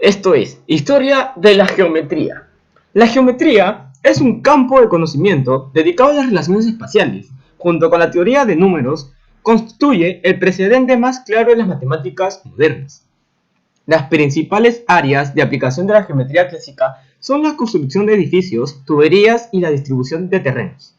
Esto es, historia de la geometría. La geometría es un campo de conocimiento dedicado a las relaciones espaciales. Junto con la teoría de números, constituye el precedente más claro de las matemáticas modernas. Las principales áreas de aplicación de la geometría clásica son la construcción de edificios, tuberías y la distribución de terrenos.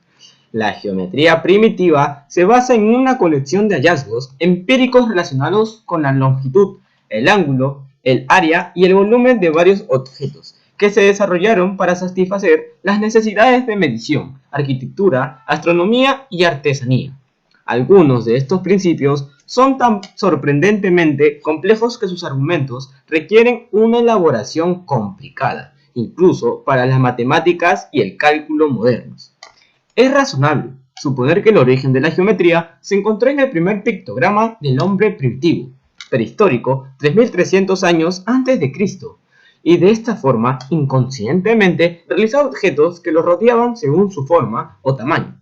La geometría primitiva se basa en una colección de hallazgos empíricos relacionados con la longitud, el ángulo, el área y el volumen de varios objetos, que se desarrollaron para satisfacer las necesidades de medición, arquitectura, astronomía y artesanía. Algunos de estos principios son tan sorprendentemente complejos que sus argumentos requieren una elaboración complicada, incluso para las matemáticas y el cálculo modernos. Es razonable suponer que el origen de la geometría se encontró en el primer pictograma del hombre primitivo, prehistórico, 3300 años antes de Cristo, y de esta forma, inconscientemente, realizaba objetos que los rodeaban según su forma o tamaño.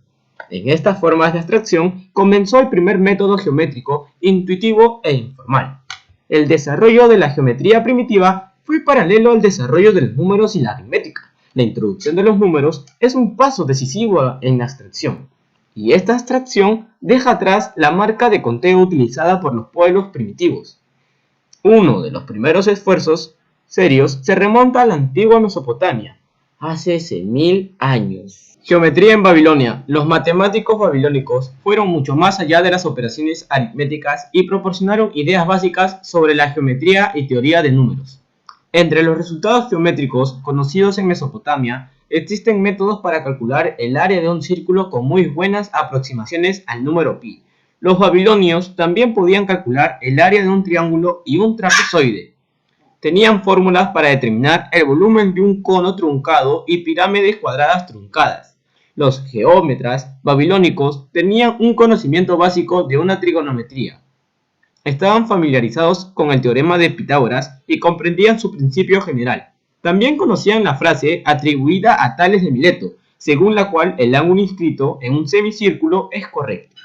En estas formas de abstracción comenzó el primer método geométrico intuitivo e informal. El desarrollo de la geometría primitiva fue paralelo al desarrollo de los números y la aritmética. La introducción de los números es un paso decisivo en la abstracción, y esta abstracción deja atrás la marca de conteo utilizada por los pueblos primitivos. Uno de los primeros esfuerzos serios se remonta a la antigua Mesopotamia, hace 6.000 años. Geometría en Babilonia. Los matemáticos babilónicos fueron mucho más allá de las operaciones aritméticas y proporcionaron ideas básicas sobre la geometría y teoría de números. Entre los resultados geométricos conocidos en Mesopotamia, existen métodos para calcular el área de un círculo con muy buenas aproximaciones al número pi. Los babilonios también podían calcular el área de un triángulo y un trapezoide. Tenían fórmulas para determinar el volumen de un cono truncado y pirámides cuadradas truncadas. Los geómetras babilónicos tenían un conocimiento básico de una trigonometría. Estaban familiarizados con el teorema de Pitágoras y comprendían su principio general. También conocían la frase atribuida a Tales de Mileto, según la cual el ángulo inscrito en un semicírculo es correcto.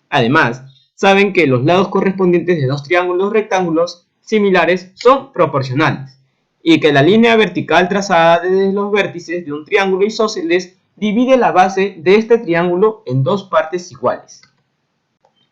Además, saben que los lados correspondientes de dos triángulos rectángulos similares son proporcionales, y que la línea vertical trazada desde los vértices de un triángulo isósceles divide la base de este triángulo en dos partes iguales.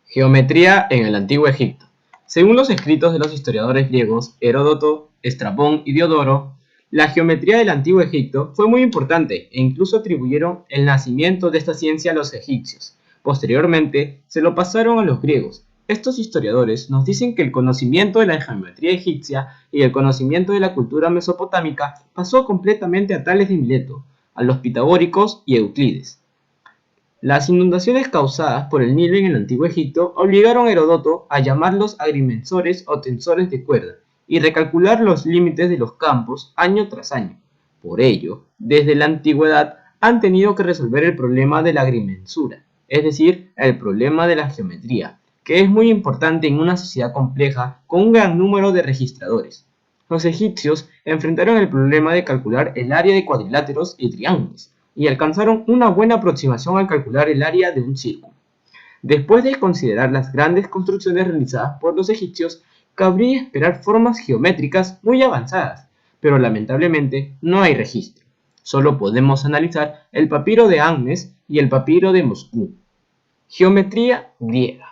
Geometría en el Antiguo Egipto. Según los escritos de los historiadores griegos Heródoto, Estrabón y Diodoro, la geometría del Antiguo Egipto fue muy importante e incluso atribuyeron el nacimiento de esta ciencia a los egipcios. Posteriormente, se lo pasaron a los griegos. Estos historiadores nos dicen que el conocimiento de la geometría egipcia y el conocimiento de la cultura mesopotámica pasó completamente a Tales de Mileto, a los pitagóricos y Euclides. Las inundaciones causadas por el Nilo en el Antiguo Egipto obligaron a Heródoto a llamarlos agrimensores o tensores de cuerda y recalcular los límites de los campos año tras año. Por ello, desde la antigüedad han tenido que resolver el problema de la agrimensura, es decir, el problema de la geometría, que es muy importante en una sociedad compleja con un gran número de registradores. Los egipcios enfrentaron el problema de calcular el área de cuadriláteros y triángulos, y alcanzaron una buena aproximación al calcular el área de un círculo. Después de considerar las grandes construcciones realizadas por los egipcios, cabría esperar formas geométricas muy avanzadas, pero lamentablemente no hay registro. Solo podemos analizar el papiro de Anmes y el papiro de Moscú. Geometría griega.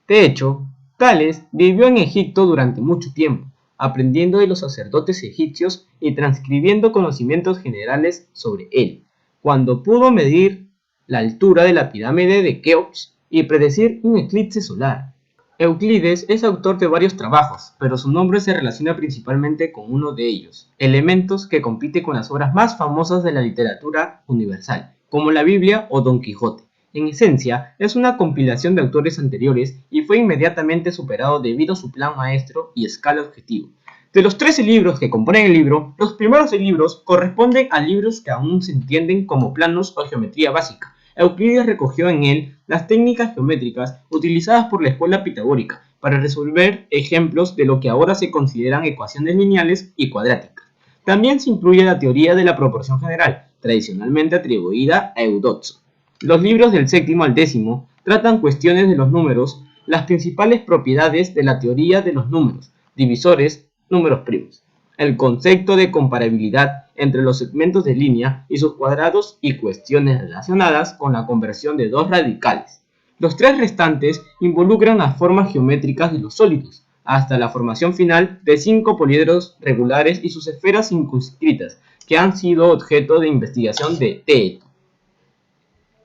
De hecho, Tales vivió en Egipto durante mucho tiempo, aprendiendo de los sacerdotes egipcios y transcribiendo conocimientos generales sobre él, cuando pudo medir la altura de la pirámide de Keops y predecir un eclipse solar. Euclides es autor de varios trabajos, pero su nombre se relaciona principalmente con uno de ellos, Elementos, que compite con las obras más famosas de la literatura universal, como la Biblia o Don Quijote. En esencia, es una compilación de autores anteriores y fue inmediatamente superado debido a su plan maestro y escala objetivo. De los 13 libros que componen el libro, los primeros 6 libros corresponden a libros que aún se entienden como planos o geometría básica. Euclides recogió en él las técnicas geométricas utilizadas por la escuela pitagórica para resolver ejemplos de lo que ahora se consideran ecuaciones lineales y cuadráticas. También se incluye la teoría de la proporción general, tradicionalmente atribuida a Eudotso. Los libros del 7º al 10º tratan cuestiones de los números, las principales propiedades de la teoría de los números, divisores, números primos. el concepto de comparabilidad entre los segmentos de línea y sus cuadrados y cuestiones relacionadas con la conversión de dos radicales. Los tres restantes involucran las formas geométricas de los sólidos, hasta la formación final de 5 poliedros regulares y sus esferas circunscritas, que han sido objeto de investigación de Teeto.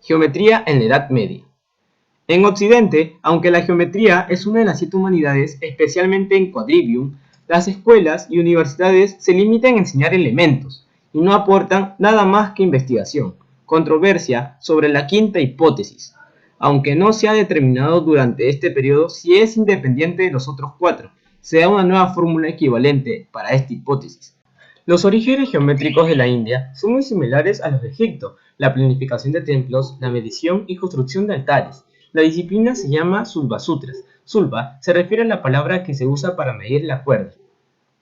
Geometría en la Edad Media. En Occidente, aunque la geometría es una de las 7 humanidades, especialmente en Quadrivium, las escuelas y universidades se limitan a enseñar elementos y no aportan nada más que investigación, controversia sobre la quinta hipótesis, aunque no se ha determinado durante este periodo si es independiente de los otros 4, se da una nueva fórmula equivalente para esta hipótesis. Los orígenes geométricos de la India son muy similares a los de Egipto, la planificación de templos, la medición y construcción de altares. La disciplina se llama Sulbasutras. Sulba se refiere a la palabra que se usa para medir la cuerda,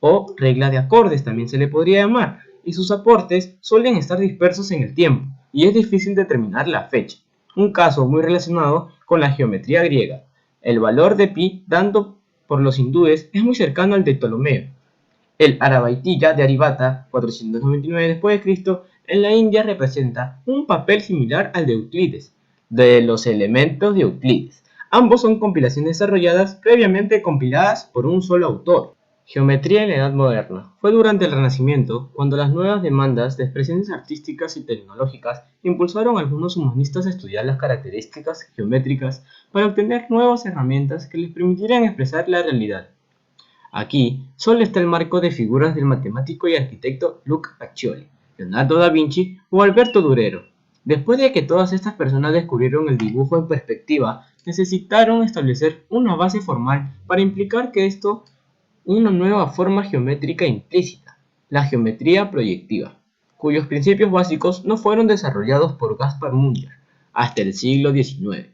o regla de acordes también se le podría llamar, y sus aportes suelen estar dispersos en el tiempo, y es difícil determinar la fecha. Un caso muy relacionado con la geometría griega. El valor de pi dado por los hindúes es muy cercano al de Ptolomeo. El Aravaitya de Arivata, 499 d.C., en la India representa un papel similar al de Euclides, de los elementos de Euclides. Ambos son compilaciones desarrolladas previamente compiladas por un solo autor. Geometría en la Edad Moderna. Fue durante el Renacimiento cuando las nuevas demandas de expresiones artísticas y tecnológicas impulsaron a algunos humanistas a estudiar las características geométricas para obtener nuevas herramientas que les permitieran expresar la realidad. Aquí solo está el marco de figuras del matemático y arquitecto Luca Pacioli, Leonardo da Vinci o Alberto Durero. Después de que todas estas personas descubrieron el dibujo en perspectiva, necesitaron establecer una base formal para implicar que esto una nueva forma geométrica implícita, la geometría proyectiva, cuyos principios básicos no fueron desarrollados por Gaspar Munter hasta el siglo XIX.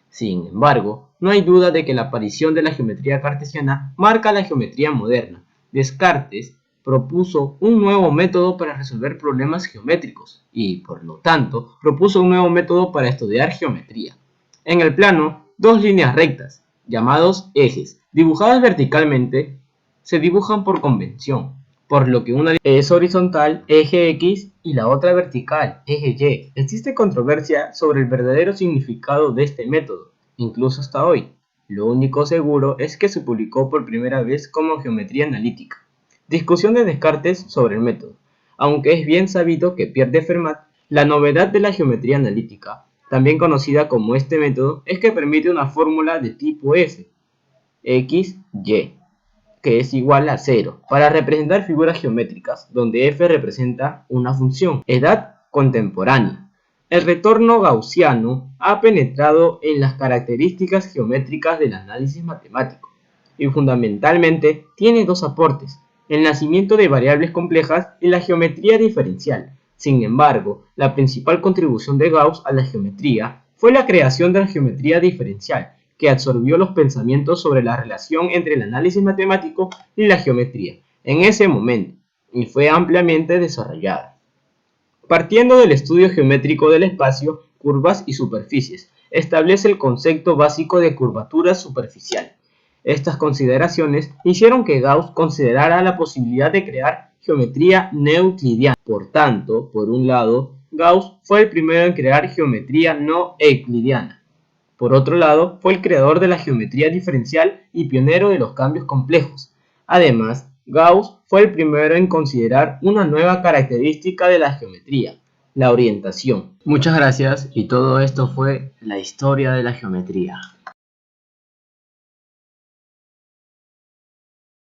Sin embargo, no hay duda de que la aparición de la geometría cartesiana marca la geometría moderna. Descartes propuso un nuevo método para resolver problemas geométricos y, por lo tanto, propuso un nuevo método para estudiar geometría. En el plano, dos líneas rectas, llamados ejes, dibujadas verticalmente, se dibujan por convención, por lo que una es horizontal, eje X, y la otra vertical, eje Y. Existe controversia sobre el verdadero significado de este método, incluso hasta hoy. Lo único seguro es que se publicó por primera vez como geometría analítica. Discusión de Descartes sobre el método. Aunque es bien sabido que Pierre de Fermat, la novedad de la geometría analítica, también conocida como este método, es que permite una fórmula de tipo F, X, Y, que es igual a 0, para representar figuras geométricas, donde f representa una función. Edad contemporánea. El retorno gaussiano ha penetrado en las características geométricas del análisis matemático, y fundamentalmente tiene dos aportes, el nacimiento de variables complejas y la geometría diferencial. Sin embargo, la principal contribución de Gauss a la geometría fue la creación de la geometría diferencial, que absorbió los pensamientos sobre la relación entre el análisis matemático y la geometría en ese momento, y fue ampliamente desarrollada. Partiendo del estudio geométrico del espacio, curvas y superficies, establece el concepto básico de curvatura superficial. Estas consideraciones hicieron que Gauss considerara la posibilidad de crear geometría no euclidiana. Por tanto, por un lado, Gauss fue el primero en crear geometría no euclidiana. Por otro lado, fue el creador de la geometría diferencial y pionero de los cambios complejos. Además, Gauss fue el primero en considerar una nueva característica de la geometría, la orientación. Muchas gracias, y todo esto fue la historia de la geometría.